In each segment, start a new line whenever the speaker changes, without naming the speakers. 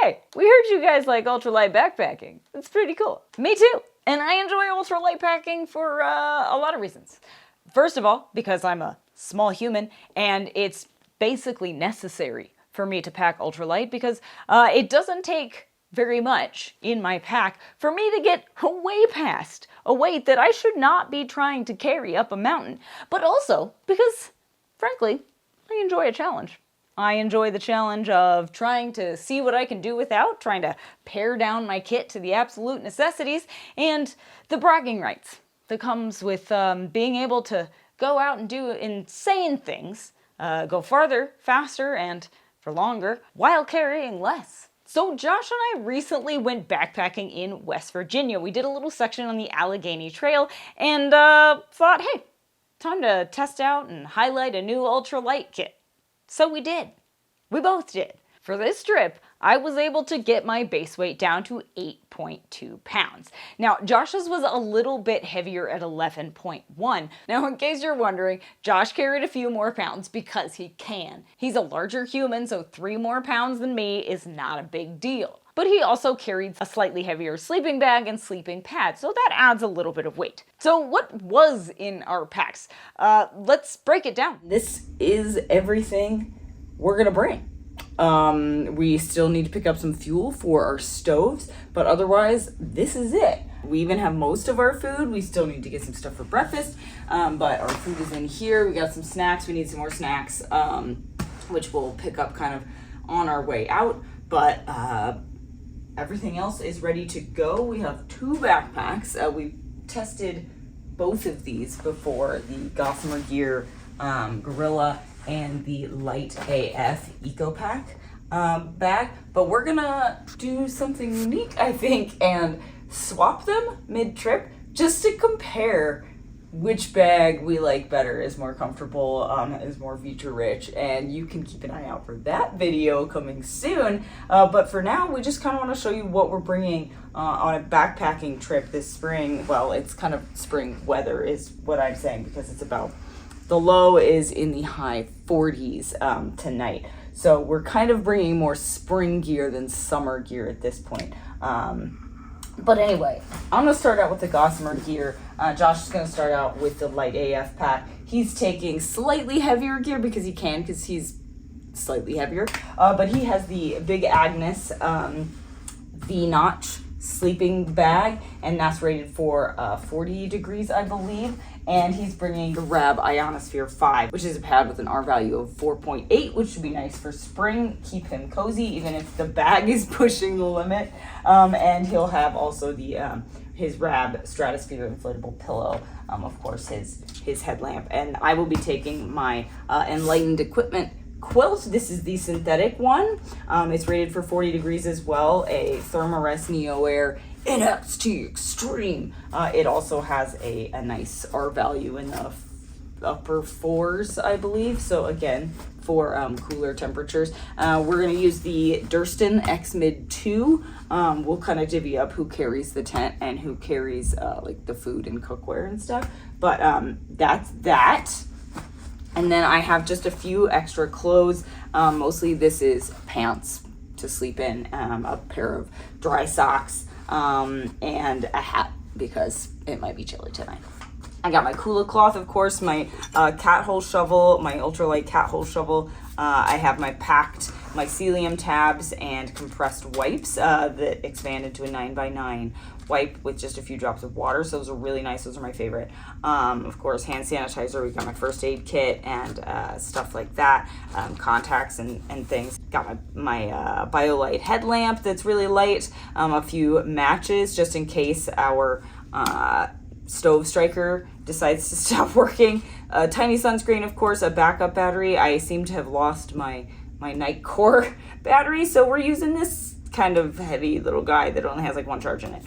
hey, we heard you guys like ultralight backpacking. It's pretty cool. Me too. And I enjoy ultralight packing for a lot of reasons. First of all, because I'm a small human and it's basically necessary for me to pack ultralight because it doesn't take very much in my pack for me to get way past a weight that I should not be trying to carry up a mountain, but also because, frankly, I enjoy a challenge. I enjoy the challenge of trying to see what I can do without, trying to pare down my kit to the absolute necessities, and the bragging rights that comes with being able to go out and do insane things, go farther, faster, and for longer, while carrying less. So Josh and I recently went backpacking in West Virginia. We did a little section on the Allegheny Trail and thought, hey, time to test out and highlight a new ultralight kit. So we did. We both did. For this trip, I was able to get my base weight down to 8.2 pounds. Now, Josh's was a little bit heavier at 11.1. Now, in case you're wondering, Josh carried a few more pounds because he can. He's a larger human, so 3 more pounds than me is not a big deal. But he also carried a slightly heavier sleeping bag and sleeping pad, so that adds a little bit of weight. So what was in our packs? Let's break it down. This is everything we're gonna bring. We still need to pick up some fuel for our stoves, but otherwise, this is it. We even have most of our food. We still need to get some stuff for breakfast, but our food is in here. We got some snacks. We need some more snacks, which we'll pick up kind of on our way out, but everything else is ready to go. We have 2 backpacks. We tested both of these before, the Gossamer Gear Gorilla and the Light AF Eco Pack bag, but we're gonna do something unique, I think, and swap them mid-trip just to compare which bag we like better, is more comfortable, is more feature-rich, and you can keep an eye out for that video coming soon. But for now, we just kind of want to show you what we're bringing on a backpacking trip this spring. Well, it's kind of spring weather is what I'm saying, because it's about, the low is in the high 40s tonight. So we're kind of bringing more spring gear than summer gear at this point. But anyway, I'm going to start out with the Gossamer Gear. Josh is going to start out with the Light AF pack. He's taking slightly heavier gear because he can, because he's slightly heavier. But he has the Big Agnes V-notch sleeping bag, and that's rated for 40 degrees, I believe. And he's bringing the Rab Ionosphere 5, which is a pad with an R value of 4.8, which should be nice for spring, keep him cozy, even if the bag is pushing the limit. And he'll have also the his Rab Stratosphere inflatable pillow, of course, his headlamp. And I will be taking my Enlightened Equipment quilt. This is the synthetic one. It's rated for 40 degrees as well, a Thermarest Neo Air NXT Extreme. It also has a nice R value in the upper 4s, I believe. So again, for cooler temperatures. We're going to use the Durston X Mid 2. We'll kind of divvy up who carries the tent and who carries like the food and cookware and stuff. But that's that. And then I have just a few extra clothes. Mostly this is pants to sleep in, a pair of dry socks, and a hat because it might be chilly tonight. I got my Kula cloth, of course, my cat hole shovel, my ultralight cat hole shovel. I have my packed mycelium tabs and compressed wipes that expand into a 9x9 wipe with just a few drops of water. So those are really nice. Those are my favorite. Of course, hand sanitizer. We got my first aid kit and stuff like that. Contacts and things. Got my BioLite headlamp that's really light. A few matches just in case our stove striker decides to stop working. A tiny sunscreen, of course, a backup battery. I seem to have lost my Night Core battery, so we're using this kind of heavy little guy that only has like 1 charge in it.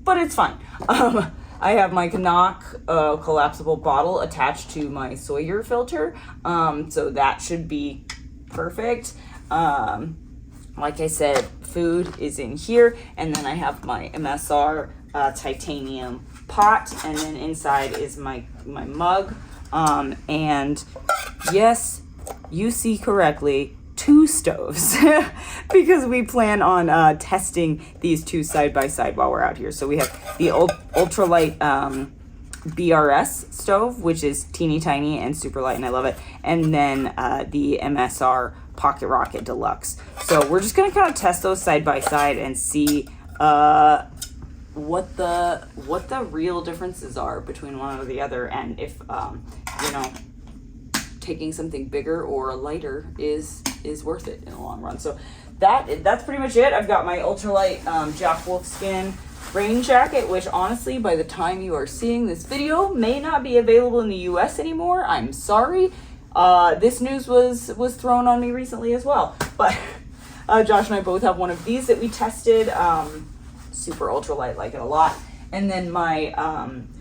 But it's fine. I have my Knock collapsible bottle attached to my Sawyer filter, so that should be perfect. Like I said, food is in here, and then I have my MSR titanium pot, and then inside is my mug. And yes, you see correctly, two stoves because we plan on testing these two side by side while we're out here. So we have the ultralight BRS stove, which is teeny tiny and super light, and I love it. And then the MSR Pocket Rocket Deluxe. So we're just gonna kind of test those side by side and see what the real differences are between one or the other, and if you know, taking something bigger or lighter is worth it in the long run. So that's pretty much it. I've got my ultralight Jack Wolfskin rain jacket, which honestly, by the time you are seeing this video, may not be available in the US anymore. I'm sorry. This news was thrown on me recently as well. But Josh and I both have one of these that we tested. Super ultralight, like it a lot. And then my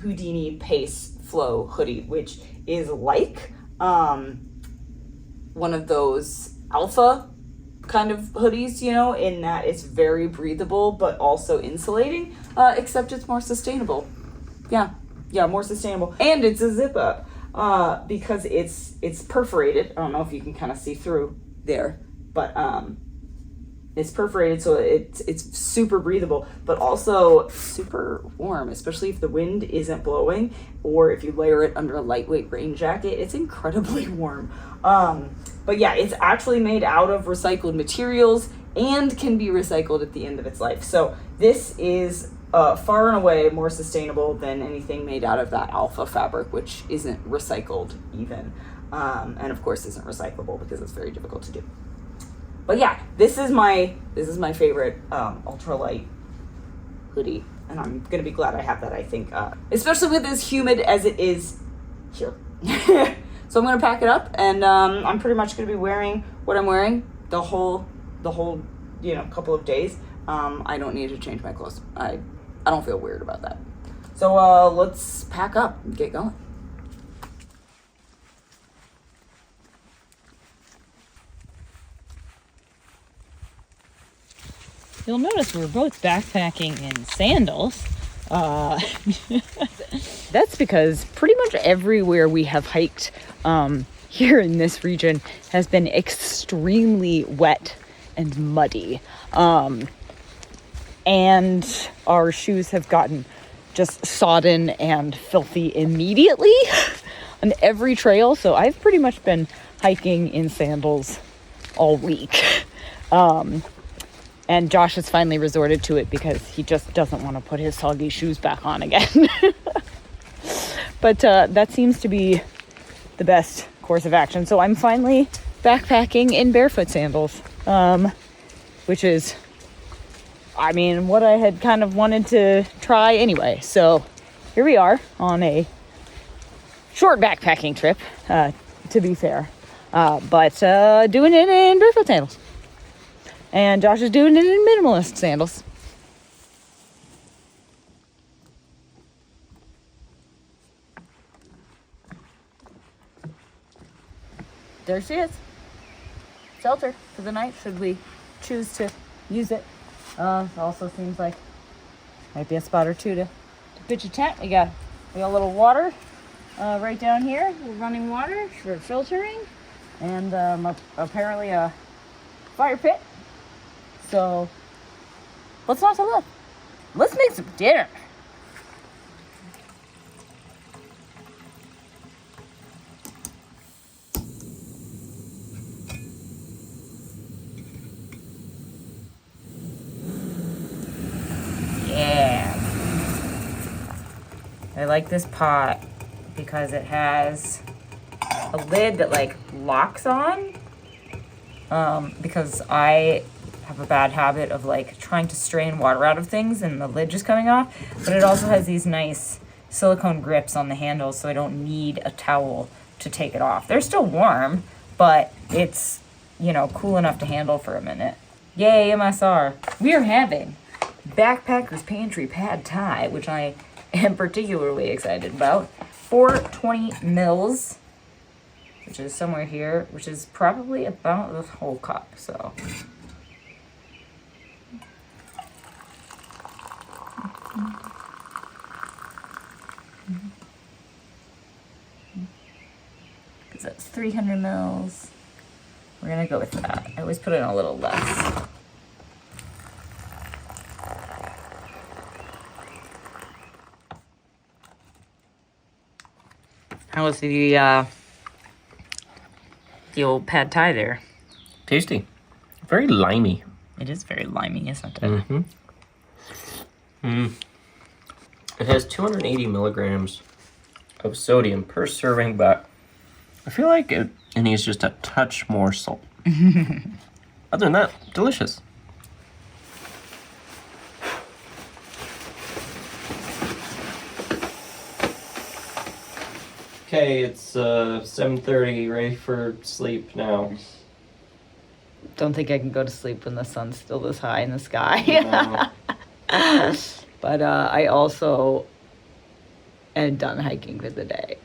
Houdini Pace Flow hoodie, which is like one of those alpha kind of hoodies, you know, in that it's very breathable but also insulating, except it's more sustainable. Yeah, more sustainable. And it's a zip up because it's perforated. I don't know if you can kind of see through there, but it's perforated, so it's super breathable, but also super warm, especially if the wind isn't blowing, or if you layer it under a lightweight rain jacket. It's incredibly warm. But yeah, it's actually made out of recycled materials and can be recycled at the end of its life. So this is far and away more sustainable than anything made out of that alpha fabric, which isn't recycled even, and of course isn't recyclable because it's very difficult to do. But yeah, this is my favorite ultralight hoodie, and I'm gonna be glad I have that, I think, especially with as humid as it is here. So I'm gonna pack it up, and I'm pretty much gonna be wearing what I'm wearing the whole couple of days. I don't need to change my clothes. I don't feel weird about that. So let's pack up and get going.
You'll notice we're both backpacking in sandals.
That's because pretty much everywhere we have hiked here in this region has been extremely wet and muddy. And our shoes have gotten just sodden and filthy immediately on every trail. So I've pretty much been hiking in sandals all week. And Josh has finally resorted to it because he just doesn't want to put his soggy shoes back on again. But that seems to be the best course of action. So I'm finally backpacking in barefoot sandals, which is, I mean, what I had kind of wanted to try anyway. So here we are on a short backpacking trip, to be fair, but doing it in barefoot sandals. And Josh is doing it in minimalist sandals. There she is. Shelter for the night, should we choose to use it. Also seems like might be a spot or two to pitch a tent. We got a little water right down here. Running water for filtering. And apparently a fire pit. So, let's not to look. Let's make some dinner. Yeah. I like this pot because it has a lid that like locks on. Because I have a bad habit of like trying to strain water out of things and the lid just coming off, but it also has these nice silicone grips on the handles, so I don't need a towel to take it off. They're still warm, but it's, you know, cool enough to handle for a minute. Yay, MSR. We are having Backpacker's Pantry Pad Thai, which I am particularly excited about. 420 mils, which is somewhere here, which is probably about this whole cup, so. Because that's 300 mils. We're gonna go with that. I always put in a little less. How was the old pad thai there?
Tasty. Very limey.
It is very limey, isn't it?
Mm-hmm. It has 280 milligrams of sodium per serving, but I feel like it needs just a touch more salt. Other than that, delicious. Okay, it's 7:30, ready for sleep now.
Don't think I can go to sleep when the sun's still this high in the sky.
No.
But I also am done hiking for the day.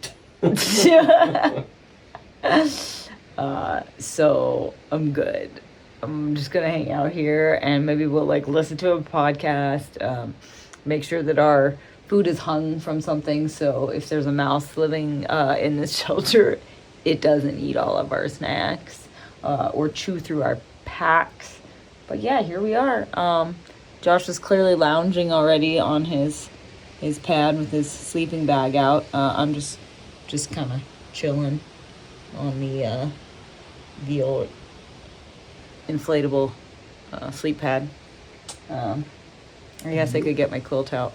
So I'm good. I'm just gonna hang out here and maybe we'll like listen to a podcast, make sure that our food is hung from something, so if there's a mouse living in this shelter, it doesn't eat all of our snacks or chew through our packs. But yeah, here we are. Josh is clearly lounging already on his pad with his sleeping bag out. I'm just kind of chilling on the old inflatable sleep pad. I guess I could get my quilt out.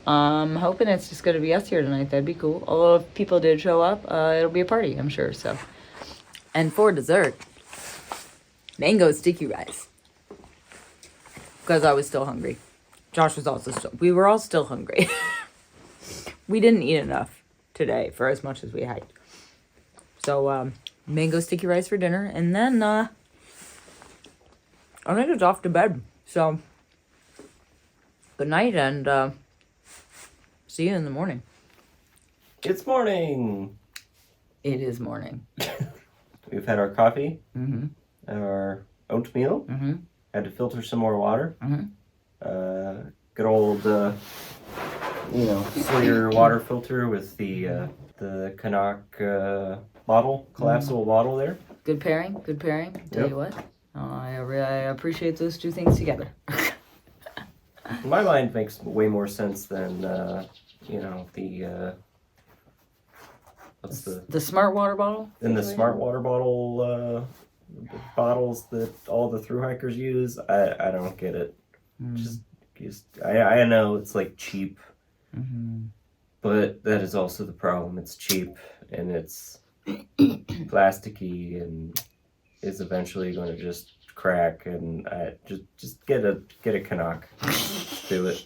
I'm hoping it's just going to be us here tonight. That'd be cool. Although if people did show up, it'll be a party, I'm sure. So, and for dessert, mango sticky rice. Because I was still hungry. Josh was also we were all still hungry. We didn't eat enough today for as much as we had. So, mango sticky rice for dinner. And then, I think it's off to bed. So, good night and, see you in the morning.
It's morning.
It is morning.
We've had our coffee,
Mm-hmm.
our oatmeal,
Mm-hmm.
had to filter some more water.
Mm-hmm.
Good old, Slater water filter with the Canuck bottle, collapsible bottle there.
Good pairing. Tell you what, I appreciate those two things together.
In my mind, makes way more sense than what's
the smart water bottle.
in the smart water bottle bottles that all the thru hikers use. I don't get it. Just I know it's like cheap, but that is also the problem. It's cheap and it's plasticky and is eventually going to just crack. And just get a Canuck. Do it.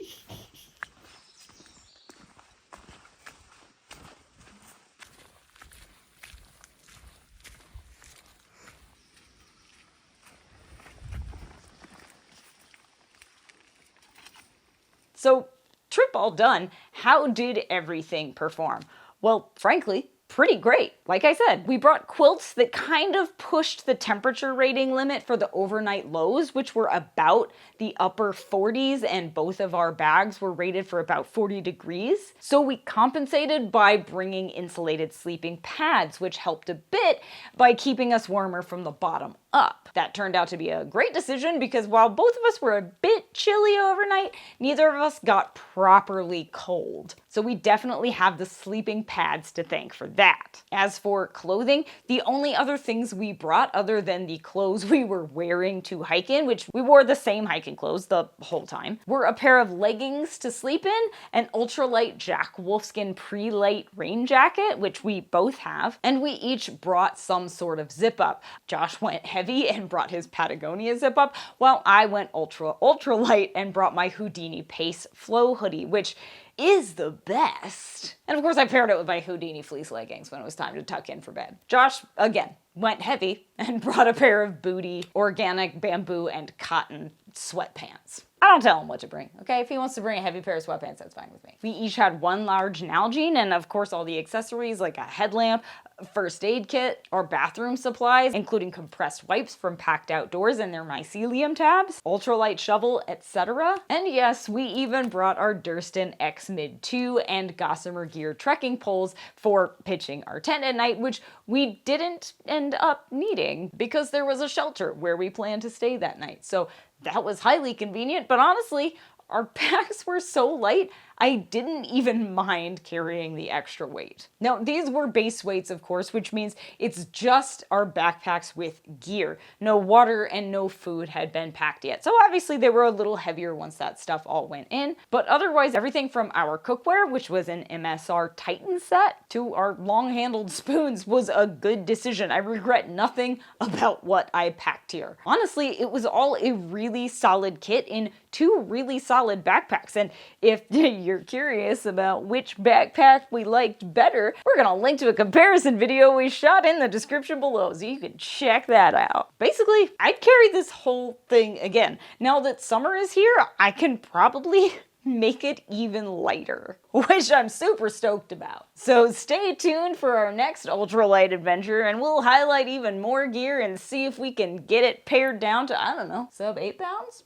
So, trip all done, how did everything perform? Well, frankly, pretty great. Like I said, we brought quilts that kind of pushed the temperature rating limit for the overnight lows, which were about the upper 40s, and both of our bags were rated for about 40 degrees. So we compensated by bringing insulated sleeping pads, which helped a bit by keeping us warmer from the bottom up. That turned out to be a great decision because while both of us were a bit chilly overnight, neither of us got properly cold. So we definitely have the sleeping pads to thank for that. As for clothing, the only other things we brought other than the clothes we were wearing to hike in, which we wore the same hiking clothes the whole time, were a pair of leggings to sleep in, an ultralight Jack Wolfskin pre-light rain jacket, which we both have, and we each brought some sort of zip up. Josh went heavy and brought his Patagonia zip up, while I went ultra light and brought my Houdini Pace Flow hoodie, which is the best. And of course I paired it with my Houdini fleece leggings when it was time to tuck in for bed. Josh, again, went heavy and brought a pair of booty, organic bamboo and cotton sweatpants. I don't tell him what to bring, okay? If he wants to bring a heavy pair of sweatpants, that's fine with me. We each had one large Nalgene and of course all the accessories like a headlamp, a first aid kit, our bathroom supplies, including compressed wipes from Packed Outdoors and their mycelium tabs, ultralight shovel, etc. And yes, we even brought our Durston X Mid 2 and Gossamer Gear trekking poles for pitching our tent at night, which we didn't end up needing because there was a shelter where we planned to stay that night. So that was highly convenient, but honestly, our packs were so light, I didn't even mind carrying the extra weight. Now, these were base weights, of course, which means it's just our backpacks with gear. No water and no food had been packed yet. So obviously they were a little heavier once that stuff all went in. But otherwise, everything from our cookware, which was an MSR Titan set, to our long-handled spoons was a good decision. I regret nothing about what I packed here. Honestly, it was all a really solid kit in 2 really solid backpacks. And if you're curious about which backpack we liked better, we're gonna link to a comparison video we shot in the description below so you can check that out. Basically, I'd carry this whole thing again. Now that summer is here, I can probably make it even lighter, which I'm super stoked about. So stay tuned for our next ultralight adventure and we'll highlight even more gear and see if we can get it pared down to, I don't know, sub 8 pounds?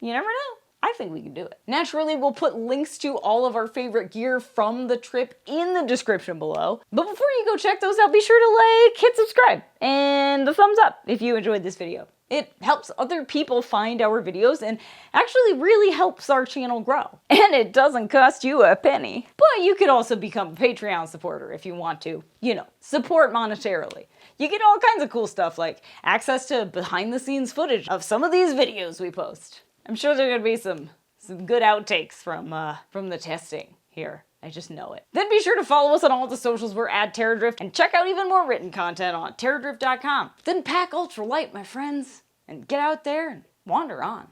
You never know. I think we can do it. Naturally, we'll put links to all of our favorite gear from the trip in the description below. But before you go check those out, be sure to like, hit subscribe, and the thumbs up if you enjoyed this video. It helps other people find our videos and actually really helps our channel grow. And it doesn't cost you a penny. But you could also become a Patreon supporter if you want to, support monetarily. You get all kinds of cool stuff like access to behind the scenes footage of some of these videos we post. I'm sure there are gonna be some good outtakes from the testing here. I just know it. Then be sure to follow us on all the socials. We're at Terradrift, and check out even more written content on terradrift.com. Then pack ultra light, my friends, and get out there and wander on.